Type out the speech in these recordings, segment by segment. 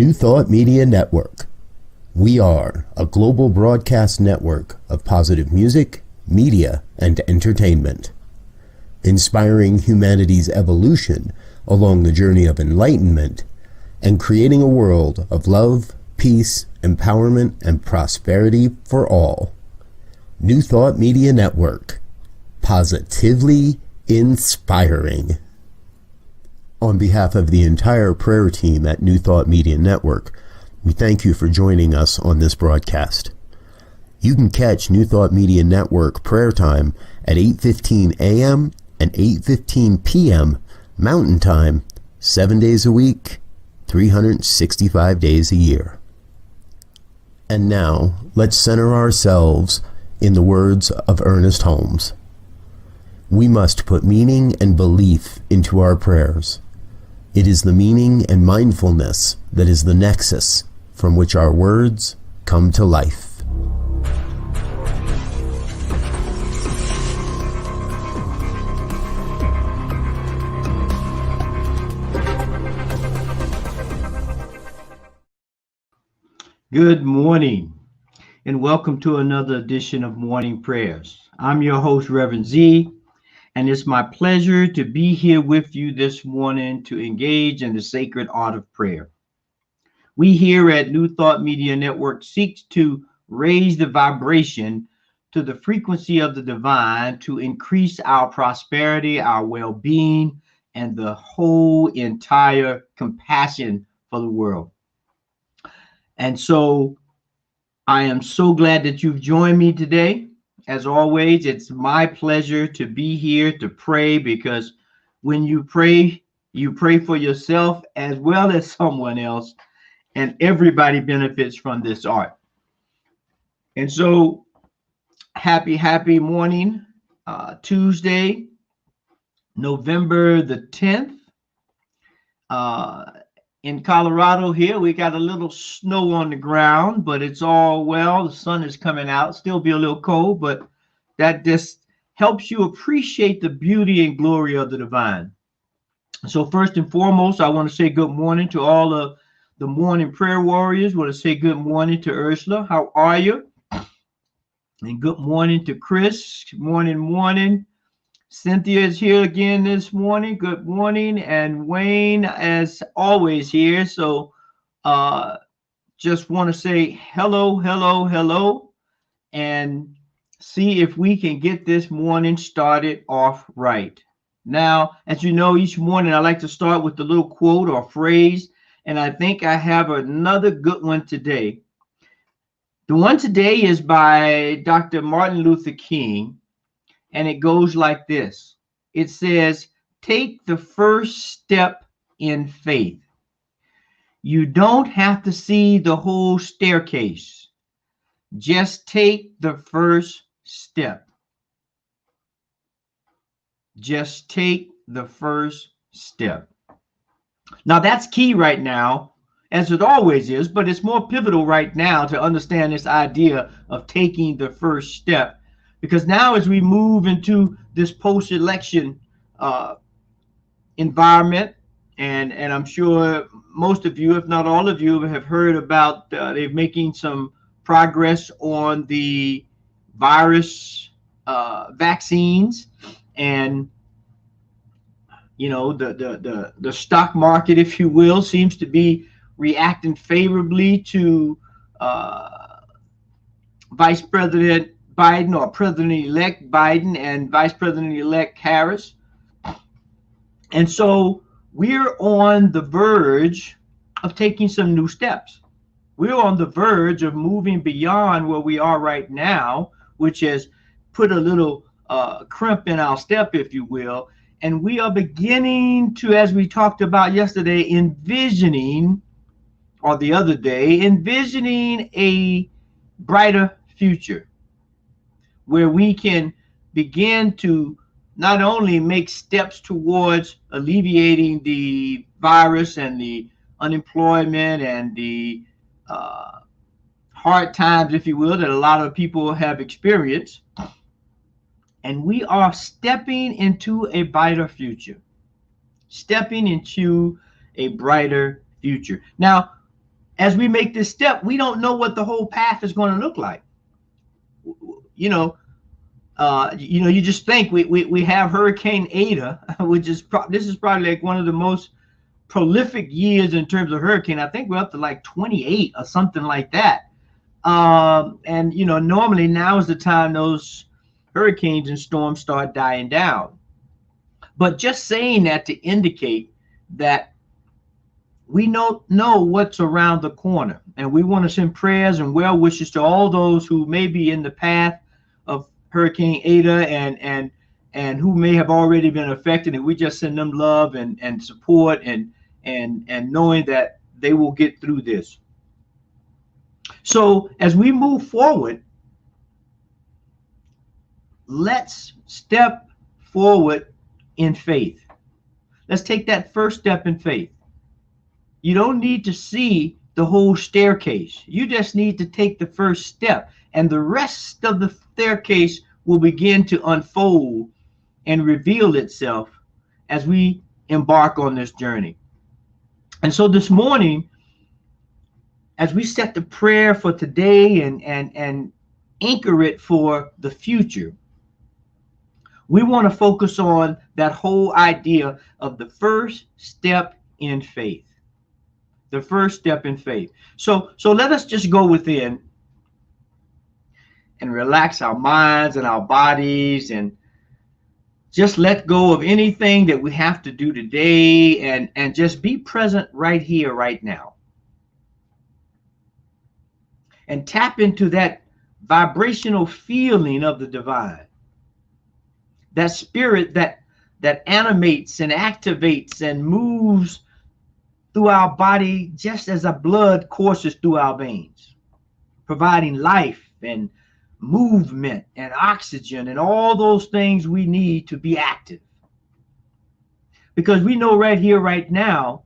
New Thought Media Network. We are a global broadcast network of positive music, media, and entertainment, inspiring humanity's evolution along the journey of enlightenment and creating a world of love, peace, empowerment, and prosperity for all. New Thought Media Network. Positively inspiring. On behalf of the entire prayer team at New Thought Media Network, we thank you for joining us on this broadcast. You can catch New Thought Media Network prayer time at 8:15 a.m. and 8:15 p.m. Mountain Time, 7 days a week, 365 days a year. And now, let's center ourselves in the words of Ernest Holmes. We must put meaning and belief into our prayers. It is the meaning and mindfulness that is the nexus from which our words come to life. Good morning, and welcome to another edition of Morning Prayers. I'm your host, Reverend Z, and it's my pleasure to be here with you this morning to engage in the sacred art of prayer. We here at New Thought Media Network seek to raise the vibration to the frequency of the divine to increase our prosperity, our well-being, and the whole entire compassion for the world. And so I am so glad that you've joined me today. As always, it's my pleasure to be here to pray, because when you pray for yourself as well as someone else, and everybody benefits from this art. And so happy morning, Tuesday, November the 10th. In Colorado here, we got a little snow on the ground, but it's all well. The sun is coming out. Still be a little cold, but that just helps you appreciate the beauty and glory of the divine. So first and foremost, I want to say good morning to all of the morning prayer warriors. I want to say good morning to Ursula. How are you? And good morning to Chris. Morning. Cynthia is here again this morning. Good morning. And Wayne, as always, here. So just want to say hello, and see if we can get this morning started off right. Now, as you know, each morning I like to start with a little quote or phrase, and I think I have another good one today. The one today is by Dr. Martin Luther King. And it goes like this. It says, take the first step in faith. You don't have to see the whole staircase. Just take the first step. Just take the first step. Now that's key right now, as it always is, but it's more pivotal right now to understand this idea of taking the first step. Because now as we move into this post-election environment, and I'm sure most of you, if not all of you, have heard about they're making some progress on the virus vaccines, and you know the stock market, if you will, seems to be reacting favorably to Vice President Biden, or President-elect Biden, and Vice President-elect Harris. And so we're on the verge of taking some new steps. We're on the verge of moving beyond where we are right now, which has put a little crimp in our step, if you will. And we are beginning to, as we talked about yesterday, envisioning a brighter future, where we can begin to not only make steps towards alleviating the virus and the unemployment and the hard times, if you will, that a lot of people have experienced, and we are stepping into a brighter future. Now, as we make this step, we don't know what the whole path is going to look like. You know, you just think we have Hurricane Ada, which is this is probably like one of the most prolific years in terms of hurricane. I think we're up to like 28 or something like that. And normally now is the time those hurricanes and storms start dying down. But just saying that to indicate that we don't know what's around the corner, and we want to send prayers and well wishes to all those who may be in the path of Hurricane Ada and who may have already been affected, and we just send them love and support and knowing that they will get through this. So as we move forward, let's step forward in faith. Let's take that first step in faith. You don't need to see the whole staircase. You just need to take the first step, and the rest of the staircase will begin to unfold and reveal itself as we embark on this journey. And so this morning, as we set the prayer for today and anchor it for the future, we want to focus on that whole idea of the first step in faith. The first step in faith. So let us just go within and relax our minds and our bodies and just let go of anything that we have to do today and just be present right here, right now. And tap into that vibrational feeling of the divine. That spirit that animates and activates and moves through our body just as the blood courses through our veins, providing life and movement and oxygen and all those things we need to be active. Because we know right here, right now,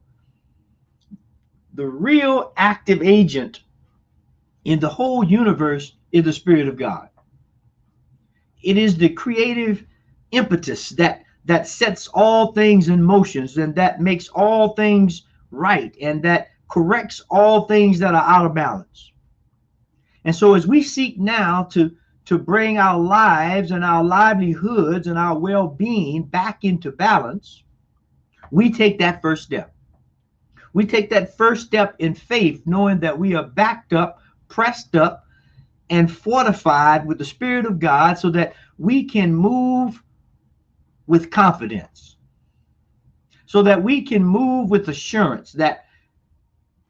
the real active agent in the whole universe is the Spirit of God. It is the creative impetus that sets all things in motions and that makes all things right and that corrects all things that are out of balance. And so as we seek now to bring our lives and our livelihoods and our well-being back into balance, we take that first step. We take that first step in faith, knowing that we are backed up, pressed up, and fortified with the Spirit of God so that we can move with confidence, so that we can move with assurance that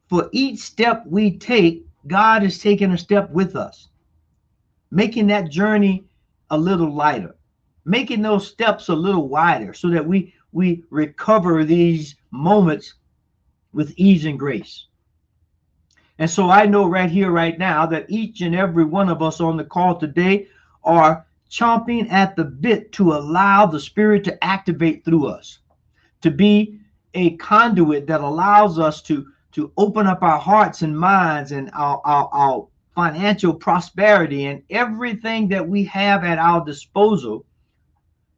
for each step we take, God is taking a step with us, making that journey a little lighter, making those steps a little wider so that we recover these moments with ease and grace. And so I know right here, right now, that each and every one of us on the call today are chomping at the bit to allow the Spirit to activate through us, to be a conduit that allows us to open up our hearts and minds and our financial prosperity and everything that we have at our disposal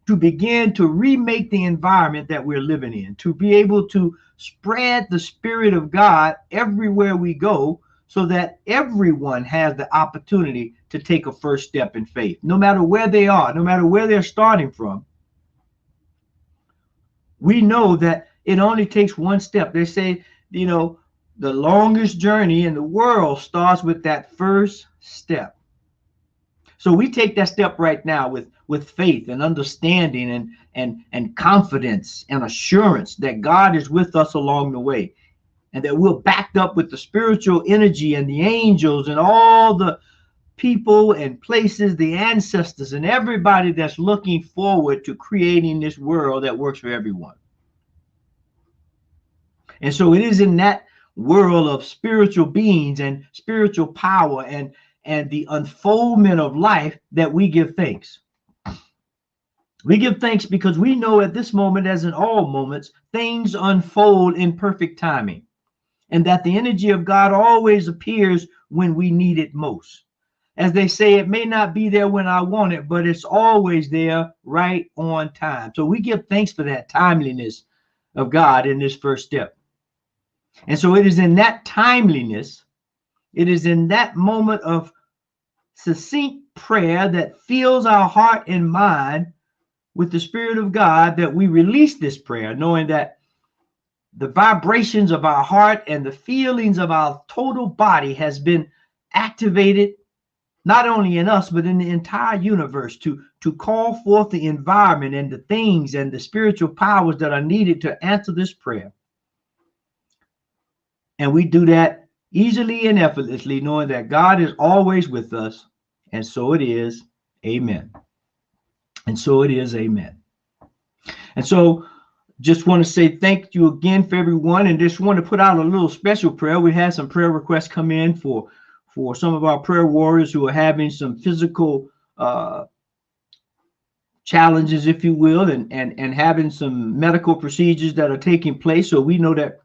to begin to remake the environment that we're living in, to be able to spread the Spirit of God everywhere we go so that everyone has the opportunity to take a first step in faith, no matter where they are, no matter where they're starting from. We know that it only takes one step. They say, the longest journey in the world starts with that first step. So we take that step right now with faith and understanding and confidence and assurance that God is with us along the way, and that we're backed up with the spiritual energy and the angels and all the people and places, the ancestors and everybody that's looking forward to creating this world that works for everyone. And so it is in that world of spiritual beings and spiritual power and the unfoldment of life that we give thanks. We give thanks because we know at this moment, as in all moments, things unfold in perfect timing, and that the energy of God always appears when we need it most. As they say, it may not be there when I want it, but it's always there right on time. So we give thanks for that timeliness of God in this first step. And so it is in that timeliness, it is in that moment of succinct prayer that fills our heart and mind with the Spirit of God that we release this prayer, knowing that the vibrations of our heart and the feelings of our total body has been activated, not only in us, but in the entire universe to call forth the environment and the things and the spiritual powers that are needed to answer this prayer. And we do that easily and effortlessly, knowing that God is always with us. And so it is. Amen. And so it is. Amen. And so just want to say thank you again for everyone, and just want to put out a little special prayer. We had some prayer requests come in for some of our prayer warriors who are having some physical challenges, if you will, and having some medical procedures that are taking place. So we know that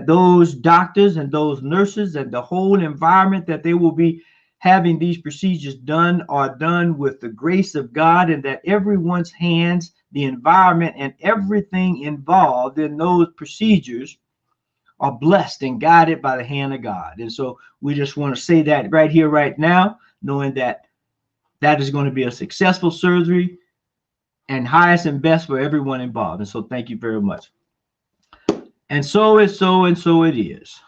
those doctors and those nurses and the whole environment that they will be having these procedures done are done with the grace of God, and that everyone's hands, the environment, and everything involved in those procedures are blessed and guided by the hand of God. And so we just want to say that right here, right now, knowing that that is going to be a successful surgery and highest and best for everyone involved. And so thank you very much. And so it's so, and so it is.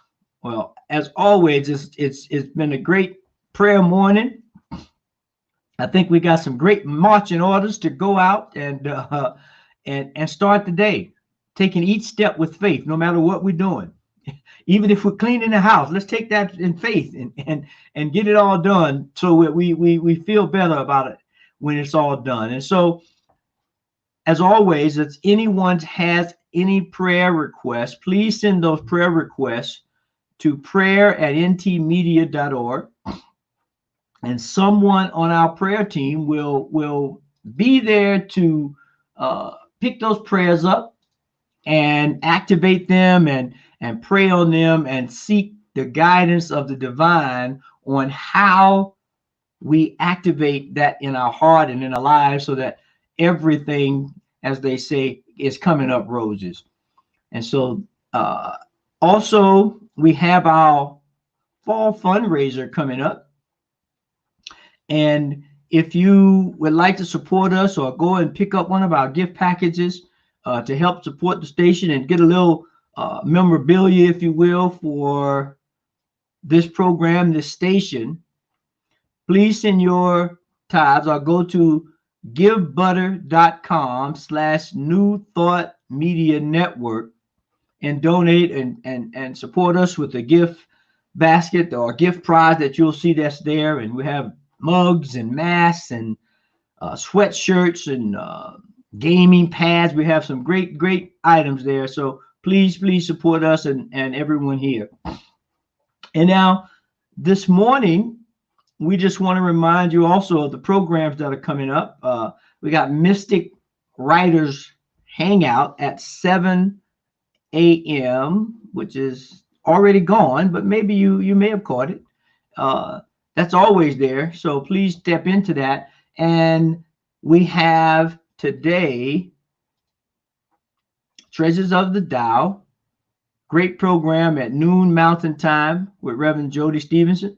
Well, as always, it's been a great prayer morning. I think we got some great marching orders to go out and start the day, taking each step with faith, no matter what we're doing. Even if we're cleaning the house, let's take that in faith and get it all done, so we feel better about it when it's all done. And so, as always, if anyone has any prayer requests, please send those prayer requests to prayer@ntmedia.org. And someone on our prayer team will be there to pick those prayers up and activate them and pray on them and seek the guidance of the divine on how we activate that in our heart and in our lives, so that everything, as they say, is coming up roses. And so also we have our fall fundraiser coming up. And if you would like to support us, or go and pick up one of our gift packages to help support the station and get a little memorabilia, if you will, for this program, this station, please send your tithes or go to givebutter.com/New Thought Media Network and donate and support us with a gift basket or gift prize that you'll see that's there. And we have mugs and masks and sweatshirts and gaming pads. We have some great items there. So please support us and everyone here. And now this morning, we just want to remind you also of the programs that are coming up. We got Mystic Writers Hangout at 7 a.m., which is already gone, but maybe you may have caught it. That's always there. So please step into that. And we have today Treasures of the Tao, great program at noon Mountain Time with Reverend Jody Stevenson.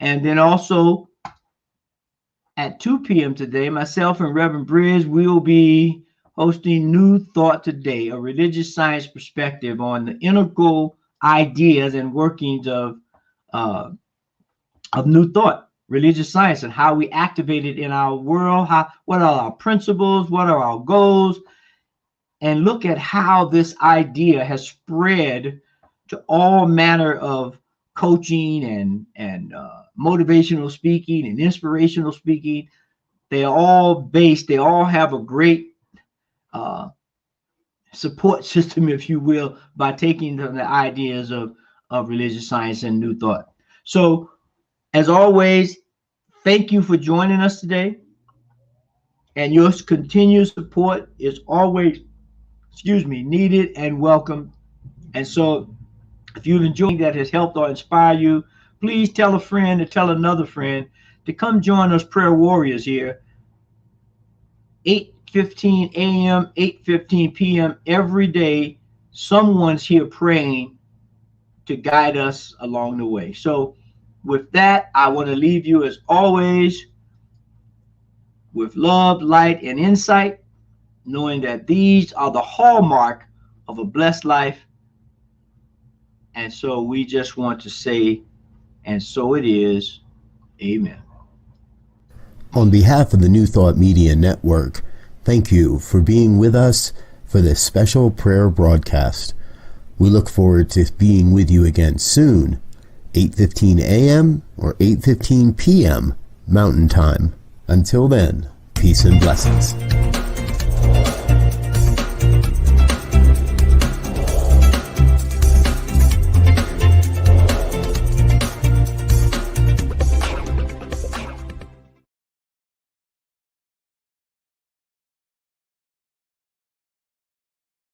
And then also at 2 p.m. today, myself and Reverend Bridge will be hosting New Thought Today, a religious science perspective on the integral ideas and workings of New Thought, religious science, and how we activate it in our world. What are our principles? What are our goals? And look at how this idea has spread to all manner of coaching and motivational speaking and inspirational speaking. They are all based. They all have a great support system, if you will, by taking the ideas of religious science and New Thought. So, as always, thank you for joining us today. And your continued support is always, needed and welcome. And so, if you've enjoyed that has helped or inspired you, please tell a friend to tell another friend to come join us prayer warriors here, 8:15 a.m., 8:15 p.m. every day. Someone's here praying to guide us along the way. So with that, I want to leave you as always with love, light, and insight, knowing that these are the hallmark of a blessed life. And so we just want to say, and so it is. Amen. On behalf of the New Thought Media Network, thank you for being with us for this special prayer broadcast. We look forward to being with you again soon, 8:15 a.m. or 8:15 p.m. Mountain Time. Until then, peace and blessings.